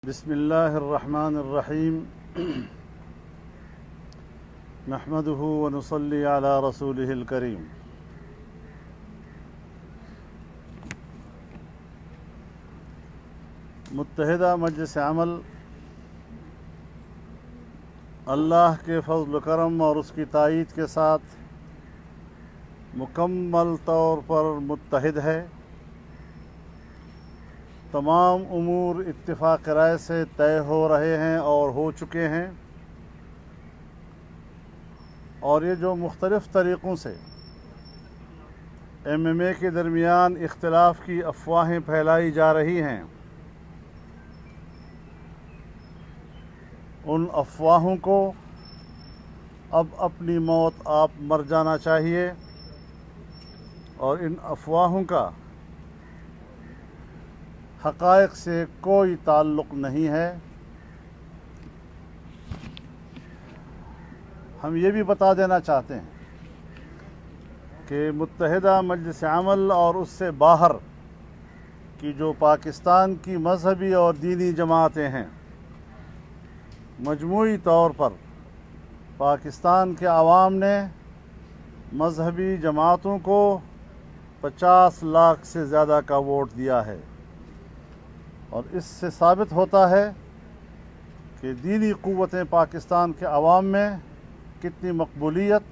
بسم اللہ الرحمن الرحیم نحمده ونصلی علی رسولہ الکریم۔ متحدہ مجلس عمل اللہ کے فضل و کرم اور اس کی تائید کے ساتھ مکمل طور پر متحد ہے۔ تمام امور اتفاق رائے سے طے ہو رہے ہیں اور ہو چکے ہیں، اور یہ جو مختلف طریقوں سے MMA کے درمیان اختلاف کی افواہیں پھیلائی جا رہی ہیں، ان افواہوں کو اب اپنی موت آپ مر جانا چاہیے، اور ان افواہوں کا حقائق سے کوئی تعلق نہیں ہے۔ ہم یہ بھی بتا دینا چاہتے ہیں کہ متحدہ مجلس عمل اور اس سے باہر کی جو پاکستان کی مذہبی اور دینی جماعتیں ہیں، مجموعی طور پر پاکستان کے عوام نے مذہبی جماعتوں کو 50 لاکھ سے زیادہ کا ووٹ دیا ہے، اور اس سے ثابت ہوتا ہے کہ دینی قوتیں پاکستان کے عوام میں کتنی مقبولیت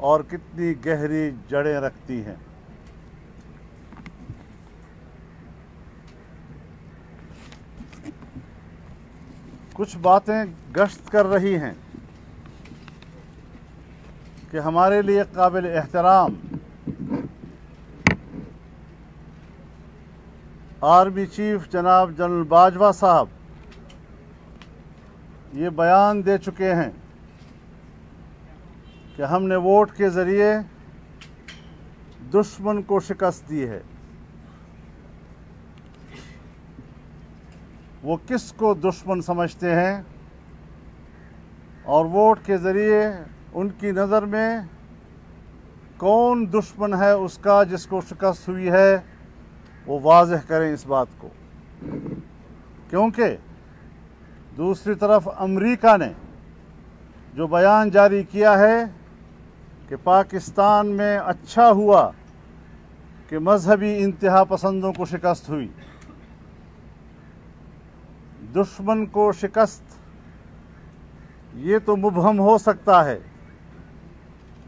اور کتنی گہری جڑیں رکھتی ہیں۔ کچھ باتیں گشت کر رہی ہیں کہ ہمارے لیے قابل احترام آرمی چیف جناب جنرل باجوہ صاحب یہ بیان دے چکے ہیں کہ ہم نے ووٹ کے ذریعے دشمن کو شکست دی ہے۔ وہ کس کو دشمن سمجھتے ہیں، اور ووٹ کے ذریعے ان کی نظر میں کون دشمن ہے اس کا جس کو شکست ہوئی ہے، وہ واضح کریں اس بات کو، کیونکہ دوسری طرف امریکہ نے جو بیان جاری کیا ہے کہ پاکستان میں اچھا ہوا کہ مذہبی انتہا پسندوں کو شکست ہوئی۔ دشمن کو شکست یہ تو مبہم ہو سکتا ہے،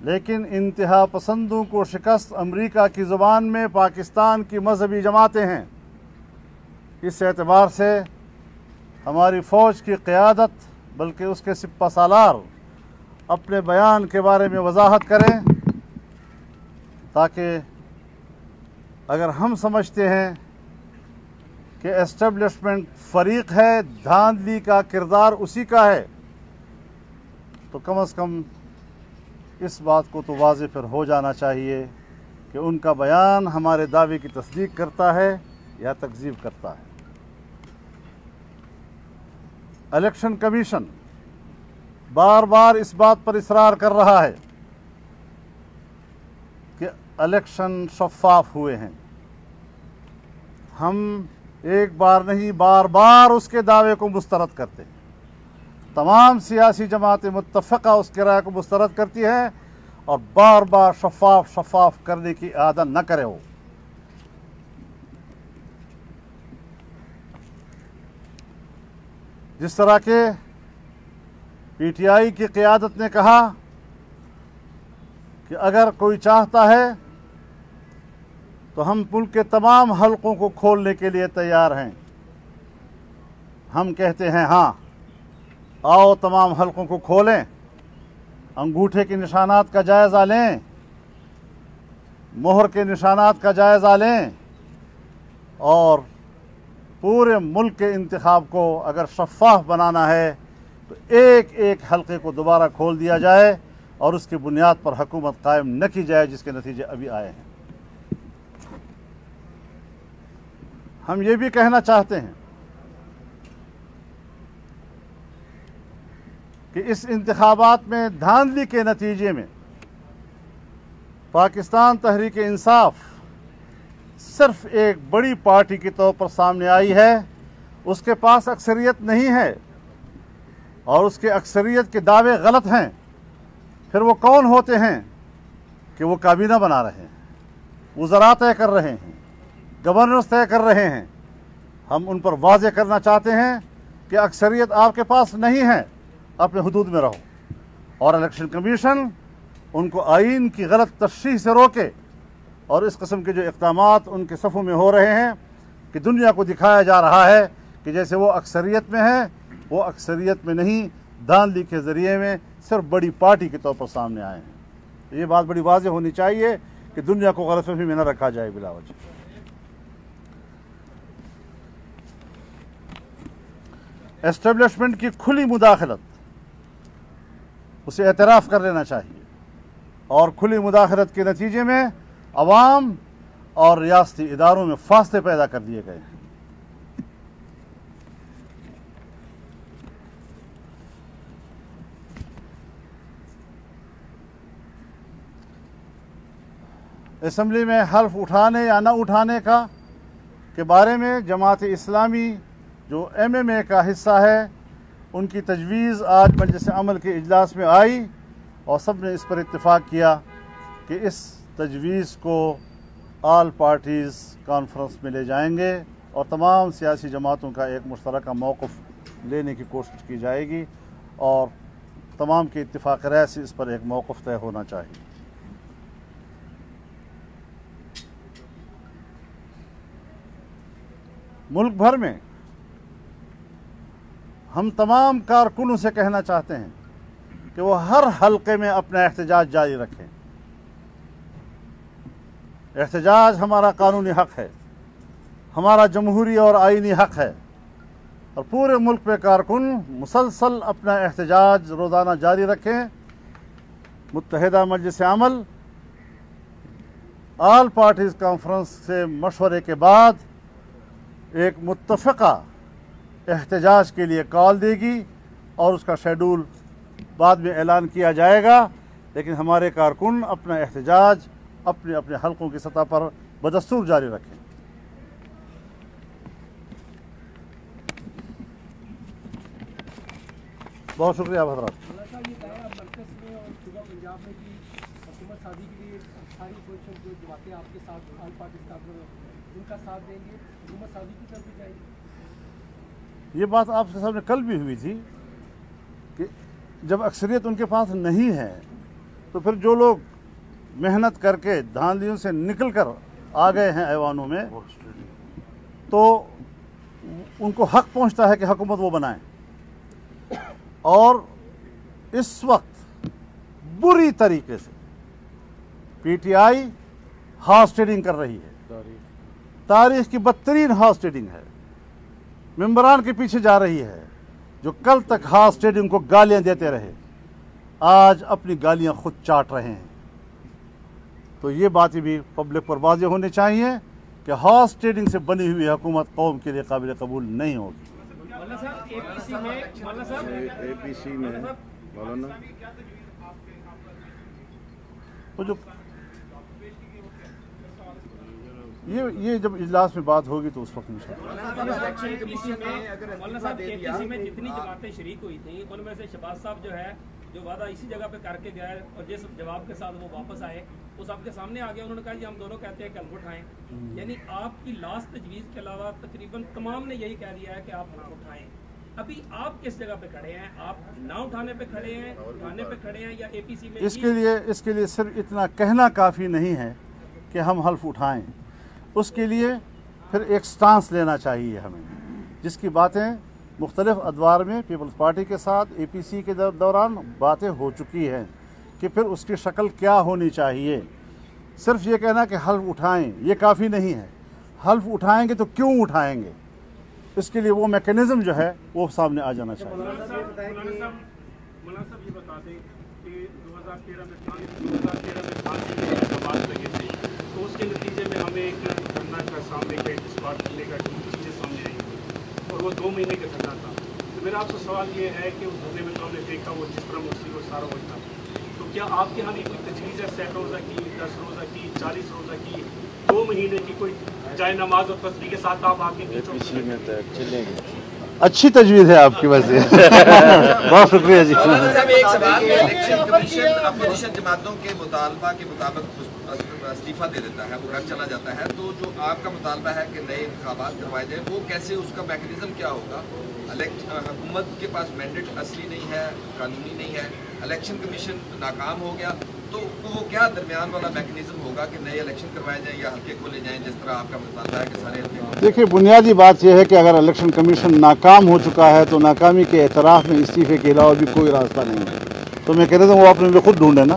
لیکن انتہا پسندوں کو شکست امریکہ کی زبان میں پاکستان کی مذہبی جماعتیں ہیں۔ اس اعتبار سے ہماری فوج کی قیادت بلکہ اس کے سپہ سالار اپنے بیان کے بارے میں وضاحت کریں، تاکہ اگر ہم سمجھتے ہیں کہ اسٹیبلشمنٹ فریق ہے، دھاندلی کا کردار اسی کا ہے، تو کم از کم اس بات کو تو واضح پھر ہو جانا چاہیے کہ ان کا بیان ہمارے دعوے کی تصدیق کرتا ہے یا تکذیب کرتا ہے۔ الیکشن کمیشن بار بار اس بات پر اصرار کر رہا ہے کہ الیکشن شفاف ہوئے ہیں۔ ہم ایک بار نہیں بار بار اس کے دعوے کو مسترد کرتے ہیں۔ تمام سیاسی جماعتیں متفقہ اس کے رائے کو مسترد کرتی ہیں، اور بار بار شفاف کرنے کی عادت نہ کرے ہو۔ جس طرح کہ PTI کی قیادت نے کہا کہ اگر کوئی چاہتا ہے تو ہم ملک کے تمام حلقوں کو کھولنے کے لیے تیار ہیں، ہم کہتے ہیں ہاں، آؤ تمام حلقوں کو کھولیں، انگوٹھے کے نشانات کا جائزہ لیں، مہر کے نشانات کا جائزہ لیں، اور پورے ملک کے انتخاب کو اگر شفاف بنانا ہے تو ایک ایک حلقے کو دوبارہ کھول دیا جائے اور اس کی بنیاد پر حکومت قائم نہ کی جائے، جس کے نتیجے ابھی آئے ہیں۔ ہم یہ بھی کہنا چاہتے ہیں کہ اس انتخابات میں دھاندلی کے نتیجے میں پاکستان تحریک انصاف صرف ایک بڑی پارٹی کے طور پر سامنے آئی ہے، اس کے پاس اکثریت نہیں ہے اور اس کے اکثریت کے دعوے غلط ہیں، پھر وہ کون ہوتے ہیں کہ وہ کابینہ بنا رہے ہیں، وزراء طے کر رہے ہیں، گورنرز طے کر رہے ہیں؟ ہم ان پر واضح کرنا چاہتے ہیں کہ اکثریت آپ کے پاس نہیں ہے، اپنے حدود میں رہو، اور الیکشن کمیشن ان کو آئین کی غلط تشریح سے روکے، اور اس قسم کے جو اقدامات ان کے صفوں میں ہو رہے ہیں کہ دنیا کو دکھایا جا رہا ہے کہ جیسے وہ اکثریت میں ہے، وہ اکثریت میں نہیں، دھاندلی کے ذریعے میں صرف بڑی پارٹی کے طور پر سامنے آئے ہیں۔ یہ بات بڑی واضح ہونی چاہیے کہ دنیا کو غلط فہمی میں نہ رکھا جائے بلا وجہ۔ اسٹیبلشمنٹ کی کھلی مداخلت، اسے اعتراف کر لینا چاہیے، اور کھلی مداخلت کے نتیجے میں عوام اور ریاستی اداروں میں فاصلے پیدا کر دیے گئے ہیں۔ اسمبلی میں حلف اٹھانے یا نہ اٹھانے کے بارے میں جماعت اسلامی جو ایم ایم اے کا حصہ ہے، ان کی تجویز آج مجلس عمل کے اجلاس میں آئی، اور سب نے اس پر اتفاق کیا کہ اس تجویز کو آل پارٹیز کانفرنس میں لے جائیں گے، اور تمام سیاسی جماعتوں کا ایک مشترکہ موقف لینے کی کوشش کی جائے گی، اور تمام کے اتفاق رائے سے اس پر ایک موقف طے ہونا چاہیے۔ ملک بھر میں ہم تمام کارکنوں سے کہنا چاہتے ہیں کہ وہ ہر حلقے میں اپنا احتجاج جاری رکھیں۔ احتجاج ہمارا قانونی حق ہے، ہمارا جمہوری اور آئینی حق ہے، اور پورے ملک پہ کارکن مسلسل اپنا احتجاج روزانہ جاری رکھیں۔ متحدہ مجلس عمل آل پارٹیز کانفرنس سے مشورے کے بعد ایک متفقہ احتجاج کے لیے کال دے گی، اور اس کا شیڈول بعد میں اعلان کیا جائے گا، لیکن ہمارے کارکن اپنا احتجاج اپنے اپنے حلقوں کی سطح پر بدستور جاری رکھیں۔ بہت شکریہ آپ حضرات۔ یہ بات آپ کے سامنے کل بھی ہوئی تھی کہ جب اکثریت ان کے پاس نہیں ہے تو پھر جو لوگ محنت کر کے دھاندلیوں سے نکل کر آ گئے ہیں ایوانوں میں، تو ان کو حق پہنچتا ہے کہ حکومت وہ بنائیں، اور اس وقت بری طریقے سے P T I horse trading کر رہی ہے، تاریخ کی بدترین ہارس ٹریڈنگ ہے، ممبران کے پیچھے جا رہی ہے۔ جو کل تک ہارس ٹریڈنگ کو گالیاں دیتے رہے، آج اپنی گالیاں خود چاٹ رہے ہیں۔ تو یہ باتیں بھی پبلک پر واضح ہونی چاہیے کہ ہارس ٹریڈنگ سے بنی ہوئی حکومت قوم کے لیے قابل قبول نہیں ہوگی۔ اے پی سی میں مولانا یہ جب اجلاس میں بات ہوگی تو اس وقت جتنی جماعتیں شریک ہوئی تھیں ان میں سے شہباز صاحب جو ہے جو وعدہ اسی جگہ پہ کر کے گیا اور جس جواب کے ساتھ وہ واپس آئے وہ سب کے سامنے آ گیا، انہوں نے کہا جی ہم دونوں کہتے ہیں کہ حلف اٹھائیں، یعنی آپ کی لاسٹ تجویز کے علاوہ تقریباً تمام نے یہی کہہ دیا ہے کہ آپ حلف اٹھائیں۔ ابھی آپ کس جگہ پہ کھڑے ہیں؟ آپ نہ اٹھانے پہ کھڑے ہیں، اٹھانے پہ کھڑے ہیں، یا اے پی سی میں؟ اس کے لیے صرف اتنا کہنا کافی نہیں ہے کہ ہم حلف اٹھائیں، اس کے لیے پھر ایک سٹانس لینا چاہیے ہمیں، جس کی باتیں مختلف ادوار میں پیپلز پارٹی کے ساتھ اے پی سی کے دوران باتیں ہو چکی ہیں کہ پھر اس کی شکل کیا ہونی چاہیے۔ صرف یہ کہنا کہ حلف اٹھائیں یہ کافی نہیں ہے، حلف اٹھائیں گے تو کیوں اٹھائیں گے، اس کے لیے وہ میکینزم جو ہے وہ سامنے آ جانا چاہیے۔ مولانا صاحب یہ بتا دیں کہ 2013 میں لگے تھے تو اس کے نتیجے میں ہمیں ایک دھرنا کا سامنے کا اس بات کرنے کا چیزیں سامنے آئی اور وہ 2 مہینے کا دھرنا تھا۔ تو میرا آپ سے سوال یہ ہے کہ اس دھرنے میں تو ہم نے دیکھا وہ جس طرح موسیقی وہ سارا ہوتا، تو کیا آپ کے یہاں بھی کوئی تجویز ہے 7 روزہ کی 10 روزہ کی 40 روزہ کی 2 مہینے کی کوئی جائے نماز اور تصویر کے ساتھ آپ آ کے APC میں تو چلیں گے. اچھی تجویز ہے آپ کی ویسے. بہت شکریہ جی. مولانا صاحب ایک سوال ہے، الیکشن کمیشن اپوزیشن جماعتوں کے مطالبہ کے مطابق استعفیٰ دے دیتا ہے، وہ گھر چلا جاتا ہے، تو جو آپ کا مطالبہ ہے کہ نئے انتخابات کروائے جائیں، وہ کیسے، اس کا میکنزم کیا ہوگا؟ حکومت کے پاس مینڈیٹ اصلی نہیں ہے، قانونی نہیں ہے، الیکشن کمیشن ناکام ہو گیا، تو وہ کیا درمیان والا میکنزم ہوگا کہ نئے الیکشن کروائے جائیں یا حلقے کھولے جائیں، جس طرح آپ کا مطالبہ ہے کہ سارے حلقے؟ دیکھیے بنیادی بات یہ ہے کہ اگر الیکشن کمیشن ناکام ہو چکا ہے تو ناکامی کے اعتراف میں استعفے کے علاوہ بھی کوئی راستہ نہیں ہے. تو میں کہہ رہا ہوں وہ اپنے لیے خود ڈھونڈے نا.